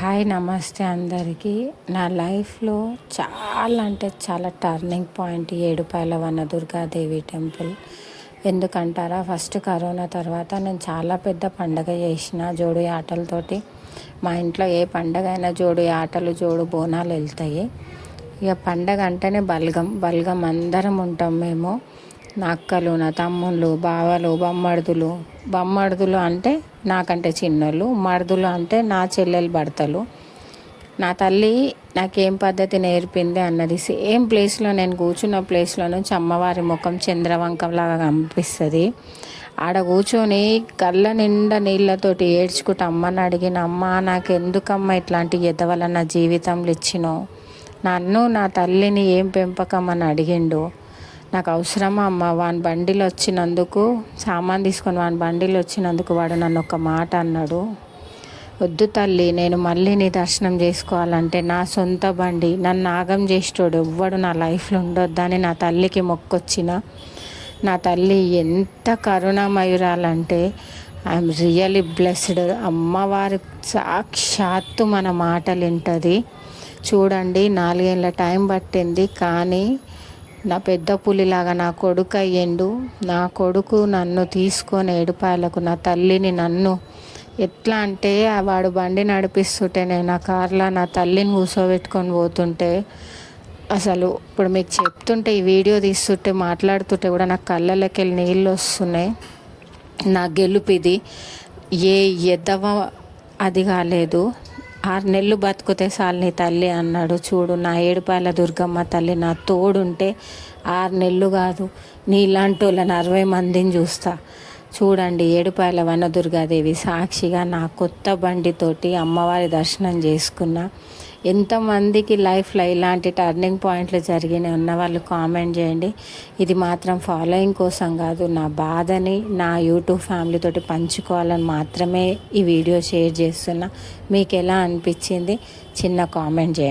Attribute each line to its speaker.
Speaker 1: Hi నమస్తే అందరికీ. నా లైఫ్లో చాలా అంటే చాలా turning point Edupayala Vanadurgadevi temple. ఎందుకంటారా, ఫస్ట్ కరోనా తర్వాత నేను చాలా పెద్ద పండగ చేసిన జోడు ఆటలతోటి. మా ఇంట్లో ఏ పండగ అయినా జోడు ఆటలు జోడు బోనాలు వెళ్తాయి. ఇక పండగ అంటేనే బల్గం అందరం ఉంటాం మేము. నా అక్కలు, నా తమ్ముళ్ళు, బావలు, బొమ్మర్దులు అంటే నాకంటే చిన్నోళ్ళు, మరుదులు అంటే నా చెల్లెలు భర్తలు. నా తల్లి నాకేం పద్ధతి నేర్పింది అన్నది సేమ్ ప్లేస్లో, నేను కూర్చున్న ప్లేస్లో నుంచి అమ్మవారి ముఖం చంద్రవంకంలాగా కనిపిస్తుంది. ఆడ కూర్చొని కళ్ళ నిండా నీళ్ళతోటి ఏడ్చుకుంటూ అమ్మని అడిగిన, అమ్మ నాకు ఎందుకమ్మ ఇట్లాంటి ఎదవల నా జీవితంలో ఇచ్చినావు, నన్ను నా తల్లిని ఏం పెంపకం అని అడిగిండు. నాకు అవసరమా అమ్మ, వాని బండిలో వచ్చినందుకు సామాన్ తీసుకొని వాని బండిలో వచ్చినందుకు వాడు నన్ను ఒక మాట అన్నాడు, వద్దు తల్లి, నేను మళ్ళీ నీ దర్శనం చేసుకోవాలంటే నా సొంత బండి నన్ను ఆగం చేసేటోడు ఎవ్వడు నా లైఫ్లో ఉండొద్దని నా తల్లికి మొక్కొచ్చిన. నా తల్లి ఎంత కరుణామయురాలంటే ఐఎమ్ రియలీ బ్లెస్డ్. అమ్మవారి సాక్షాత్తు మన మాటలు వింటుంది. చూడండి, 4 ఏళ్ళ టైం పట్టింది, కానీ నా పెద్ద పులిలాగా నా కొడుకు అయ్యిండు. నా కొడుకు నన్ను తీసుకొని ఏడుపాయలకు నా తల్లిని నన్ను ఎట్లా అంటే, వాడు బండి నడిపిస్తుంటే నేను నా కార్లో నా తల్లిని కూర్చోబెట్టుకొని పోతుంటే, అసలు ఇప్పుడు మీకు చెప్తుంటే, ఈ వీడియో తీస్తుంటే మాట్లాడుతుంటే కూడా నాకు కళ్ళలోకి వెళ్ళి నీళ్ళు వస్తున్నాయి. నా గెలుపు ఇది. ఏ ఎద్దవ అది కాలేదు. 6 నెలలు బతుకుతే చాలు నీ తల్లి అన్నాడు. చూడు, నా ఏడుపాయల దుర్గమ్మ తల్లి నా తోడుంటే 6 నెలలు కాదు, నీలాంటి వాళ్ళని 60 మందిని చూస్తా. చూడండి, ఏడుపాయల వనదుర్గాదేవి సాక్షిగా నా కొత్త బండితోటి అమ్మవారి దర్శనం చేసుకున్నా. ఎంతమందికి లైఫ్లో ఇలాంటి టర్నింగ్ పాయింట్లు జరిగినాయి ఉన్న వాళ్ళు కామెంట్ చేయండి. ఇది మాత్రం ఫాలోయింగ్ కోసం కాదు, నా బాధని నా యూట్యూబ్ ఫ్యామిలీతోటి పంచుకోవాలని మాత్రమే ఈ వీడియో షేర్ చేస్తున్నా. మీకు ఎలా అనిపించింది చిన్న కామెంట్ చేయండి.